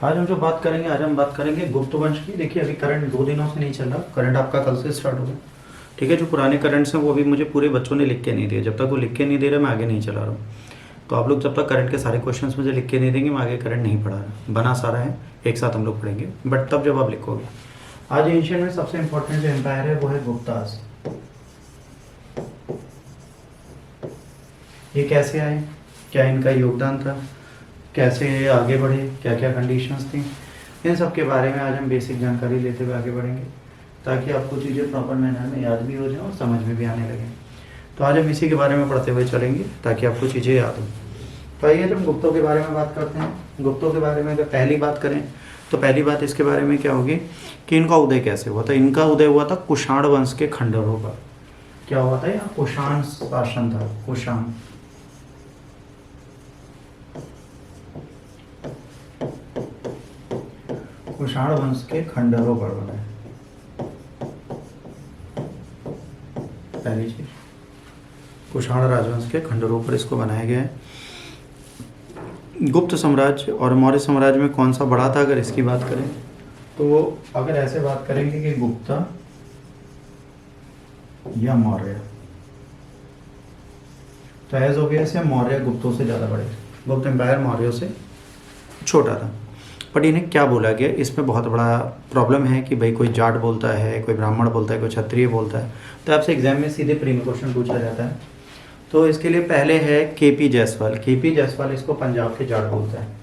आज हम जो बात करेंगे, आज हम बात करेंगे गुप्त वंश की। देखिए अभी करंट 2 दिनों से नहीं चल रहा, करंट आपका कल से स्टार्ट होगा। ठीक है, जो पुराने करंट्स हैं वो अभी मुझे पूरे बच्चों ने लिख के नहीं दिए। जब तक वो लिख के नहीं दे रहे मैं आगे नहीं चला रहा हूँ। तो आप लोग जब तक करंट के सारे क्वेश्चंस मुझे लिख के नहीं देंगे मैं आगे करंट नहीं पढ़ा रहा। बना सारा है, एक साथ हम लोग पढ़ेंगे, बट तब जब आप लिखोगे। आज एशियन में सबसे इंपॉर्टेंट जो एम्पायर है वो है गुप्तास। ये कैसे आए, क्या इनका योगदान था, कैसे आगे बढ़े, क्या क्या कंडीशंस थी, इन सब के बारे में आज हम बेसिक जानकारी लेते हुए आगे बढ़ेंगे, ताकि आपको चीज़ें प्रॉपर मैनर में याद भी हो जाए और समझ में भी आने लगे। तो आज हम इसी के बारे में पढ़ते हुए चलेंगे ताकि आपको चीज़ें याद हो। तो आइए जब गुप्तों के बारे में बात करते हैं। गुप्तों के बारे में अगर पहली बात करें तो पहली बात इसके बारे में क्या होगी कि इनका उदय कैसे हुआ था। इनका उदय हुआ था कुषाण वंश के खंडहरों पर। क्या हुआ था, यहाँ कुषाण शासन था, कुषाण। कुषाण वंश के खंडहरों पर बना है पहली चीज। कुषाण राजवंश के खंडहरों पर इसको बनाया गया है। गुप्त साम्राज्य और मौर्य साम्राज्य में कौन सा बड़ा था, अगर इसकी बात करें तो वो अगर ऐसे बात करेंगे कि गुप्त या मौर्य, तो एज ऑब्वियस है मौर्य गुप्तों से ज़्यादा बड़े। गुप्त एम्पायर मौर्यों से छोटा था। बट इन्हें क्या बोला गया, इसमें बहुत बड़ा प्रॉब्लम है कि भाई कोई जाट बोलता है, कोई ब्राह्मण बोलता है, कोई क्षत्रिय बोलता है। तो आपसे एग्जाम में सीधे प्री में क्वेश्चन पूछा जाता है। तो इसके लिए पहले है केपी जायसवाल। केपी जायसवाल इसको पंजाब के जाट बोलता है।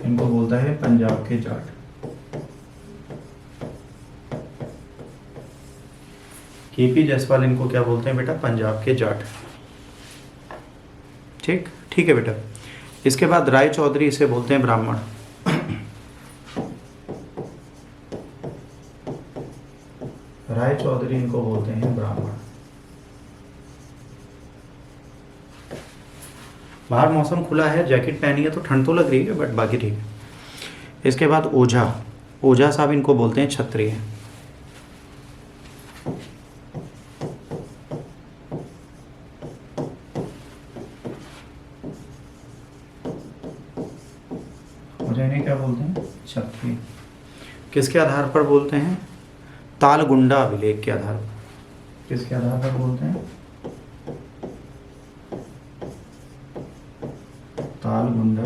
इनको बोलता है पंजाब के जाट। केपी जायसवाल इनको क्या बोलते हैं बेटा, पंजाब के जाट। ठीक ठीक है बेटा। इसके बाद राय चौधरी इसे बोलते हैं ब्राह्मण। राय चौधरी इनको बोलते हैं ब्राह्मण। बाहर मौसम खुला है, जैकेट पहनी है तो ठंड तो लग रही है, बट बाकी ठीक है। इसके बाद ओझा। ओझा साहब इनको बोलते हैं क्षत्रिय। इन्हें क्या बोलते हैं, क्षत्रिय। किसके आधार पर बोलते हैं, तालगुंडा अभिलेख के आधार पर। किसके आधार पर बोलते हैं, तालगुंडा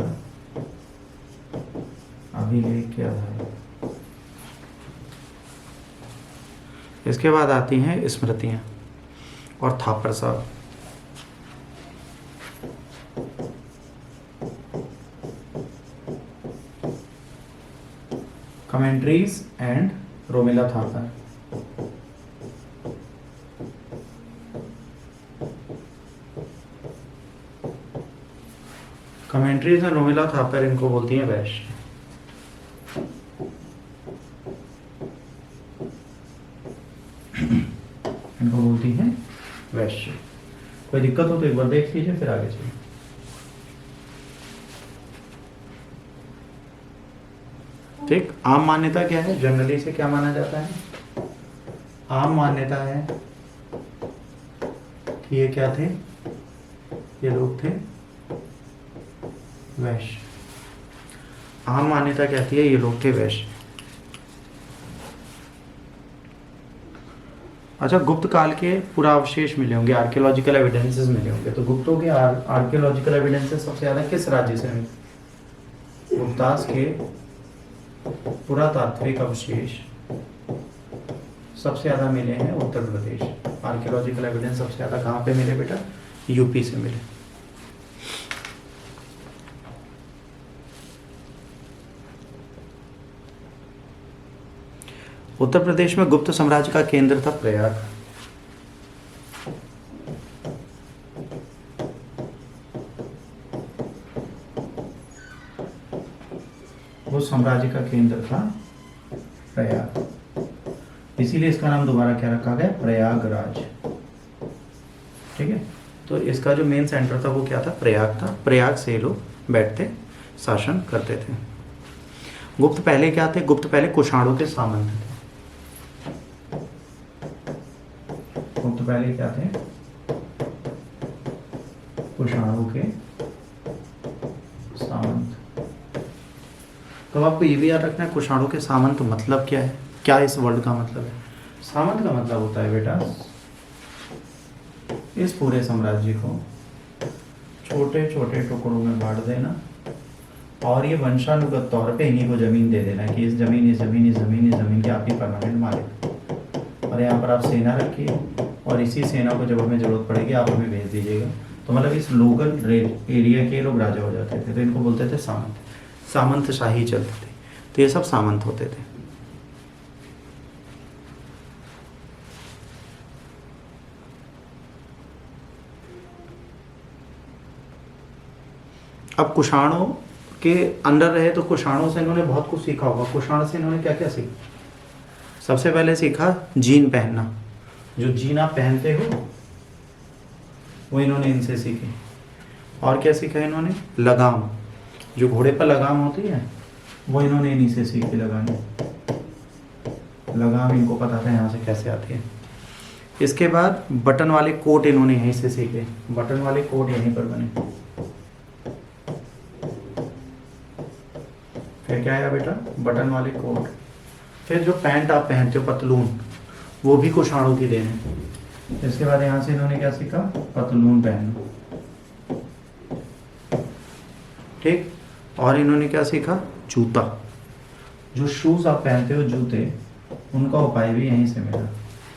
अभिलेख के आधार पर। इसके बाद आती हैं स्मृतियां और थापर साहब। Commentaries and Romila Thapar. Commentaries and Romila Thapar इनको बोलती हैं वैश्य। इनको बोलती हैं वैश्य। कोई दिक्कत हो तो एक बार देख लीजिए, फिर आगे चलिए। ठीक, आम मान्यता क्या है, जनरली से क्या माना जाता है, आम मान्यता है कि ये क्या थे, ये लोग थे वैश्य। आम मान्यता कहती है ये लोग थे वैश्य। अच्छा, गुप्त काल के पूरा अवशेष मिले होंगे, आर्कियोलॉजिकल एविडेंसेस मिले होंगे। तो गुप्तों के आर्कियोलॉजिकल एविडेंसेस सबसे ज्यादा किस राज्य से मिले, गुप्तास के पुरातात्विक अवशेष सबसे ज्यादा मिले हैं उत्तर प्रदेश। आर्कियोलॉजिकल एविडेंस सबसे ज्यादा कहाँ पे मिले बेटा, यूपी से मिले। उत्तर प्रदेश में गुप्त साम्राज्य का केंद्र था प्रयाग। वो साम्राज्य का केंद्र था प्रयाग, इसीलिए इसका नाम दोबारा क्या रखा गया, प्रयागराज। ठीक है, तो इसका जो मेन सेंटर था वो क्या था, प्रयाग था। प्रयाग से लोग बैठते शासन करते थे। गुप्त पहले क्या थे, गुप्त पहले कुषाणों के सामंत थे। गुप्त पहले क्या थे, कुषाणों के सामंत। तो आपको ये भी याद रखना है कुषाणों के सामंत मतलब क्या है, क्या इस वर्ड का मतलब है। सामंत का मतलब होता है बेटा इस पूरे साम्राज्य को छोटे छोटे टुकड़ों में बांट देना और ये वंशानुगत तौर पे इन्हीं को जमीन दे देना कि इस जमीन के आप ही परमानेंट मालिक, और यहाँ पर आप सेना रखिए और इसी सेना को जब हमें जरूरत पड़ेगी आप हमें भेज दीजिएगा। तो मतलब इस लोकल एरिया के लोग राजा हो जाते थे, तो इनको बोलते थे सामंत। सामंत शाही चलते थे, तो ये सब सामंत होते थे। अब कुषाणों के अंदर रहे तो कुषाणों से इन्होंने बहुत कुछ सीखा होगा। कुषाण से इन्होंने क्या क्या सीखा? सबसे पहले सीखा जीन पहनना, जो जीन आप पहनते हो वो इन्होंने इनसे सीखे। और क्या सीखा इन्होंने? लगाम, जो घोड़े पर लगाम होती है वो इन्होंने इन्हीं से सीखी लगानी। लगाम इनको पता था यहाँ से कैसे आती है। इसके बाद बटन वाले कोट इन्होंने यहीं से सीखे, बटन वाले कोट यहीं पर बने। फिर क्या आया बेटा? बटन वाले कोट। फिर जो पैंट आप पहनते हो पतलून, वो भी कुषाणों की देन है। इसके बाद यहाँ से इन्होंने क्या सीखा? पतलून पहनना, ठीक। और इन्होंने क्या सीखा? जूता, जो शूज आप पहनते हो जूते, उनका उपाय भी यहीं से मिला,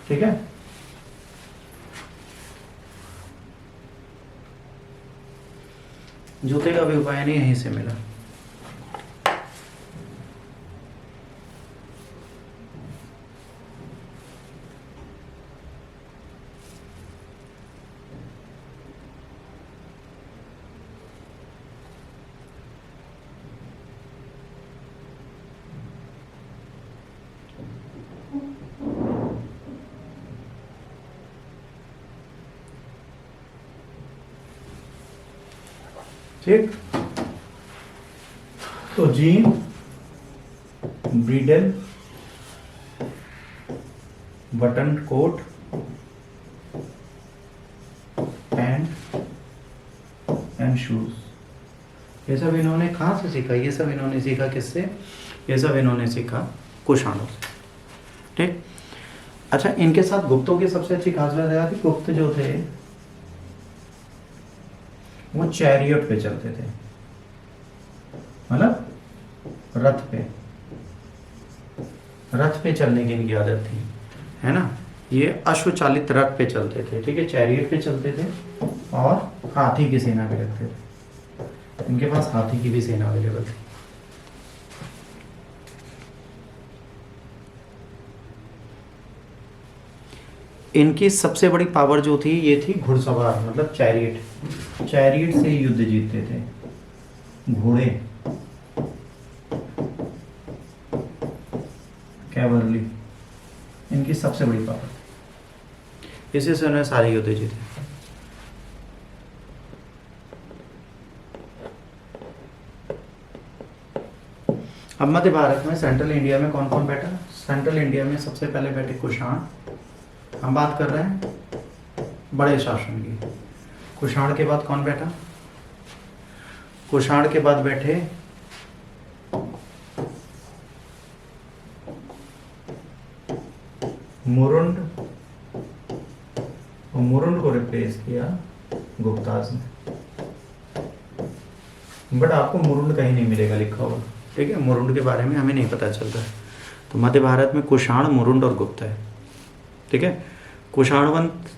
ठीक है। जूते का भी उपाय नहीं यहीं से मिला। ठीक, तो jeans, bridal, button coat, pants and shoes, ये सब इन्होंने कहाँ से सीखा? ये सब इन्होंने सीखा किससे? ये सब इन्होंने सीखा कुषाणों से, ठीक। अच्छा, इनके साथ गुप्तों की सबसे अच्छी खास बात है कि गुप्त जो थे वो चैरियट पे चलते थे, मतलब रथ पे चलने की इनकी आदत थी, है ना। ये अश्वचालित रथ पे चलते थे, ठीक है, चैरियट पे चलते थे और हाथी की सेना भी रखते थे। इनके पास हाथी की भी सेना अवेलेबल थी। इनकी सबसे बड़ी पावर जो थी ये थी घुड़सवार, मतलब चैरियट। चैरियट से युद्ध जीतते थे, घोड़े, कैवलरी, इनकी सबसे बड़ी पावर। इसी से उन्होंने सारे युद्ध जीते। अब मध्य भारत में सेंट्रल इंडिया में कौन कौन बैठा? सेंट्रल इंडिया में सबसे पहले बैठे कुषाण। हम बात कर रहे हैं बड़े शासन की। कुषाण के बाद कौन बैठा? कुषाण के बाद बैठे मुरुंड, और मुरुंड को रिप्लेस किया गुप्ताज ने। बट आपको मुरुंड कहीं नहीं मिलेगा लिखा हुआ, ठीक है, मुरुंड के बारे में हमें नहीं पता चलता है। तो मध्य भारत में कुषाण, मुरुंड और गुप्त है, ठीक है। कुषाणवंत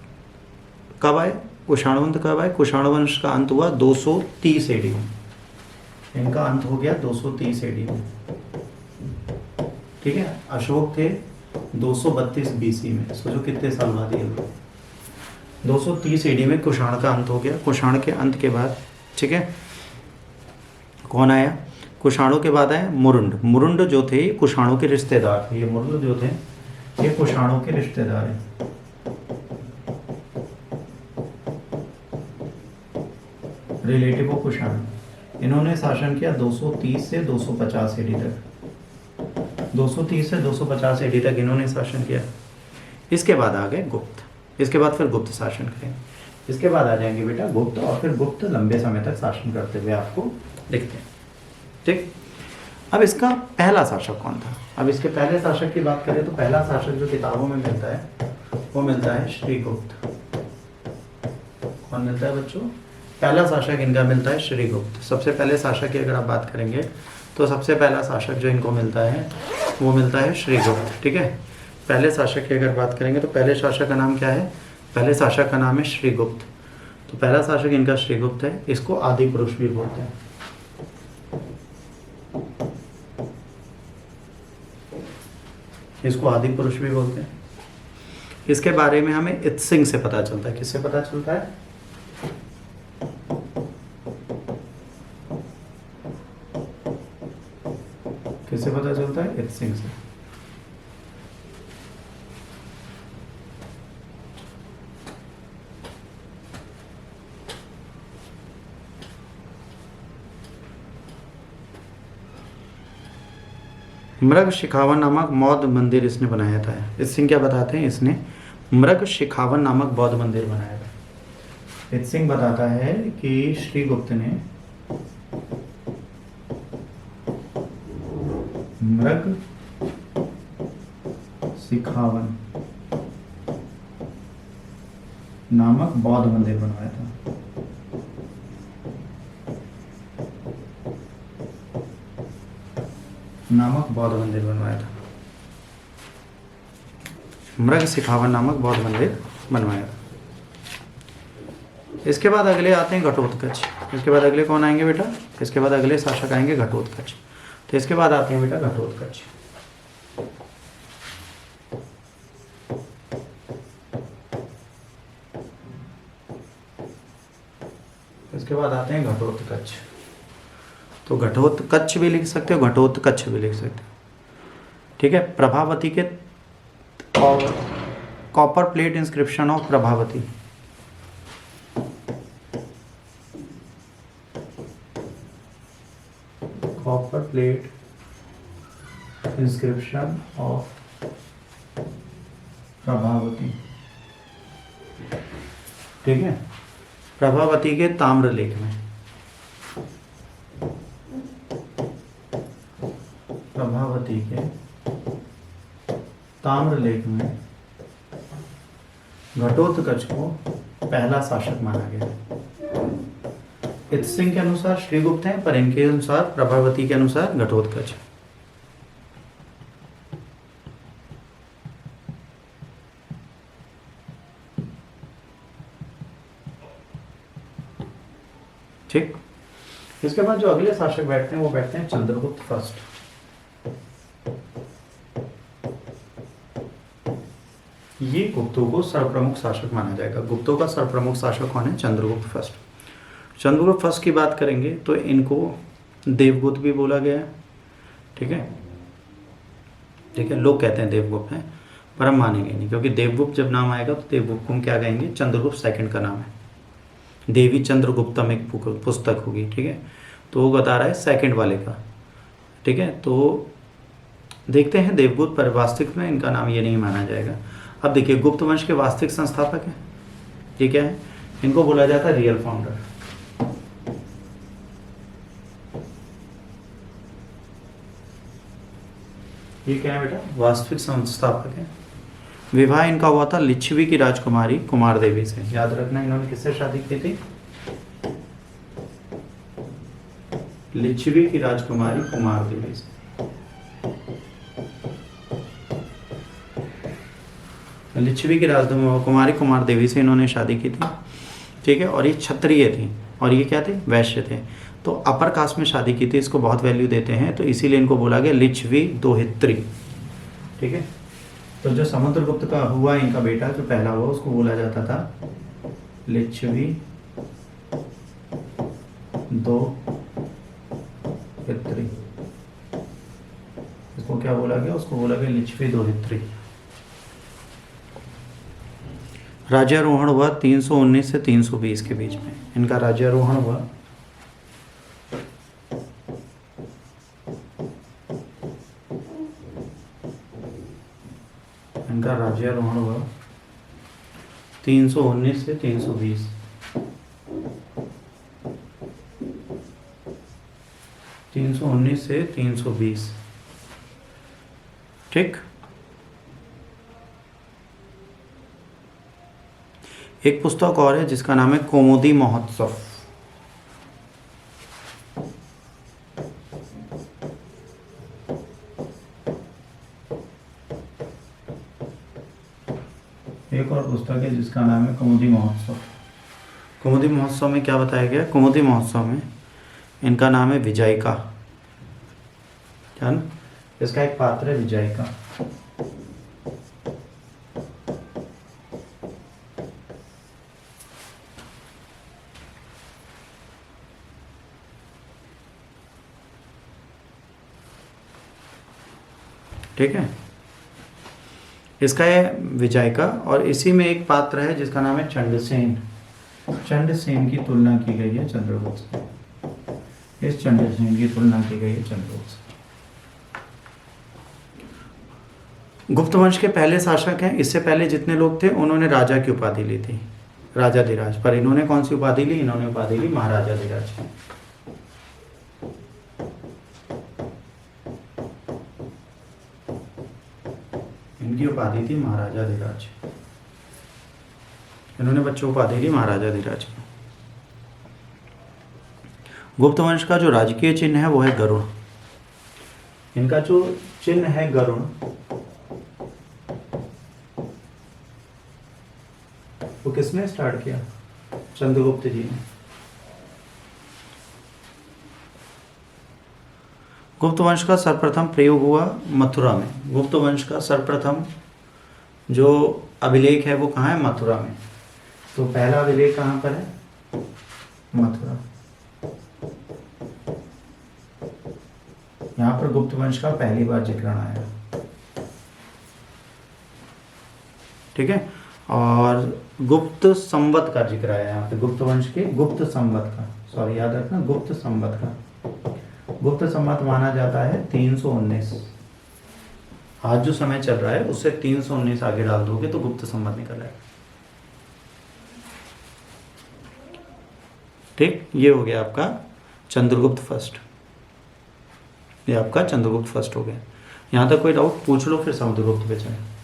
कब आए? कुषाण वंश का अंत हुआ 230 एडी में। इनका अंत हो गया 230 एडी में, ठीक है। अशोक थे 232 बीसी में, सोचो कितने साल बाद ये हुआ। 230 एडी में कुषाण का अंत हो गया। कुषाण के अंत के बाद, ठीक है, कौन आया? कुषाणों के बाद आए मुरुंड। मुरुंड जो थे कुषाणों के रिश्तेदार थे। ये मुरुंड जो थे ये कुषाणों के रिश्तेदार हैं। Relative of Kushan. इन्होंने शासन किया 230 से 250 एडी तक। 230 से 250 एडी तक इन्होंने शासन किया। इसके बाद आ गए गुप्त। इसके बाद फिर गुप्त शासन करें। इसके बाद आ जाएंगे बेटा गुप्त, और फिर गुप्त लंबे समय तक शासन करते हुए आपको दिखते हैं। ठीक, अब इसका पहला शासक कौन था? अब इसके पहले शासक की बात करें तो पहला शासक जो किताबों में मिलता है वो मिलता है श्रीगुप्त। कौन मिलता है बच्चों? पहला शासक इनका मिलता है श्रीगुप्त। सबसे पहले शासक की अगर आप बात करेंगे तो सबसे पहला शासक जो इनको मिलता है वो मिलता है श्रीगुप्त। ठीक है, पहले शासक की अगर बात करेंगे तो पहले शासक का नाम क्या है? पहले शासक का नाम है श्रीगुप्त। तो पहला शासक इनका श्रीगुप्त है। इसको आदि पुरुष भी बोलते हैं। इसको आदि पुरुष भी बोलते हैं। इसके बारे में हमें इत्सिंग से पता चलता है। किससे पता चलता है? किससे पता चलता है? इत्सिंग से। मृग शिखावन नामक बौद्ध मंदिर इसने बनाया था। इत्सिंग क्या बताते हैं? इसने मृग शिखावन नामक बौद्ध मंदिर बनाया था। इत्सिंग बताता है कि श्रीगुप्त ने मृग शिखावन नामक बौद्ध मंदिर बनवाया था। नामक बौद्ध मंदिर बनवाया था। मृग शिखावन नामक बौद्ध मंदिर बनवाया था। इसके बाद अगले आते हैं घटोत्कच। इसके बाद अगले कौन आएंगे बेटा? इसके बाद अगले शासक आएंगे घटोत्कच। तो इसके बाद आते हैं बेटा घटोत्कच। इसके बाद आते हैं घटोत्कच। तो घटोत्कच भी लिख सकते हो, घटोत्कच भी लिख सकते हो। ठीक है, प्रभावती के copper plate inscription of Prabhavati. Copper plate inscription of Prabhavati. ठीक है, प्रभावती के ताम्र लेख में, प्रभावती के ताम्र लेख में घटोत्कच को पहला शासक माना गया। इत्सिंग के अनुसार श्रीगुप्त हैं, पर इनके अनुसार प्रभावती के अनुसार घटोत्कच। ठीक, इसके बाद जो अगले शासक बैठते हैं वो बैठते हैं चंद्रगुप्त फर्स्ट। ये गुप्तों को सर्वप्रमुख शासक माना जाएगा। गुप्तों का सर्वप्रमुख शासक कौन है? चंद्रगुप्त फर्स्ट। चंद्रगुप्त फर्स्ट की बात करेंगे तो इनको देवगुप्त भी बोला गया है। ठीक है, ठीक है, लोग कहते हैं देवगुप्त हैं, पर हम मानेंगे नहीं, क्योंकि देवगुप्त जब नाम आएगा तो देवगुप्त को हम क्या कहेंगे? चंद्रगुप्त सेकंड का नाम है। देवी चंद्रगुप्तम एक पुस्तक होगी। ठीक है, तो वो बता रहा है सेकंड वाले का। ठीक है, तो देखते हैं देवगुप्त, पर वास्तविक में इनका नाम ये नहीं माना जाएगा। अब देखिए, गुप्त वंश के वास्तविक संस्थापक हैं, ये क्या है? इनको बोला जाता है रियल फाउंडर। ये क्या है बेटा? वास्तविक संस्थापक है। विवाह इनका हुआ था लिच्छवी की राजकुमारी कुमार देवी से। याद रखना, इन्होंने किससे शादी की थी? लिच्छवी की राजकुमारी कुमार देवी से। लिच्छवी की राजकुमारी कुमार देवी से इन्होंने शादी की थी। ठीक है, और ये क्षत्रिय थी और ये क्या थे? वैश्य थे। तो अपर कास्ट में शादी की थी, इसको बहुत वैल्यू देते हैं, तो इसीलिए इनको बोला गया लिच्छवी दोहित्री। ठीक है, तो जो समुद्रगुप्त का हुआ इनका बेटा जो पहला हुआ उसको बोला जाता था लिच्छवी दोहित्री। इसको क्या बोला गया? उसको बोला गया लिच्छवी दोहित्री। राज्यारोहण हुआ 319 से 320 के बीच में इनका राज्यारोहण हुआ। इनका राज्यारोहण हुआ 319 से 320, 319 से 320, ठीक। एक पुस्तक और है जिसका नाम है कौमुदी महोत्सव। एक और पुस्तक है जिसका नाम है कौमुदी महोत्सव। कौमुदी महोत्सव में क्या बताया गया? कौमुदी महोत्सव में इनका नाम है विजयिका, क्या ना? इसका एक पात्र है विजयिका। ठीक है, इसका है विजयिका। और इसी में एक पात्र है जिसका नाम है चंडसेन। चंडसेन की तुलना की गई है चंद्रगुप्त से। इस चंडसेन की तुलना की गई है चंद्रगुप्त से। गुप्त वंश के पहले शासक हैं। इससे पहले जितने लोग थे उन्होंने राजा की उपाधि ली थी, राजाधिराज। पर इन्होंने कौन सी उपाधि ली? इन्होंने उपाधि ली महाराजाधिराज। इनकी उपाधि थी महाराजाधिराज। इन्होंने बच्चों उपाधि ली महाराजाधिराज। गुप्त वंश का जो राजकीय चिन्ह है वो है गरुड़। इनका जो चिन्ह है गरुड़, वो किसने स्टार्ट किया? चंद्रगुप्त जी ने। गुप्त वंश का सर्वप्रथम प्रयोग हुआ मथुरा में। गुप्त वंश का सर्वप्रथम जो अभिलेख है वो कहाँ है? मथुरा में। तो पहला अभिलेख कहाँ पर है? मथुरा। यहाँ पर गुप्त वंश का पहली बार जिक्र आया। ठीक है, और गुप्त संवत का जिक्र आया यहाँ पे। गुप्त वंश के गुप्त संवत का, सॉरी याद रखना, गुप्त संवत का। गुप्त संवत माना जाता है 319। आज जो समय चल रहा है उससे 319 आगे डाल दोगे तो गुप्त संवत निकल आएगा। ठीक, ये हो गया आपका चंद्रगुप्त फर्स्ट। ये आपका चंद्रगुप्त फर्स्ट हो गया। यहाँ तक कोई डाउट पूछ लो, फिर समुद्रगुप्त पे चलें।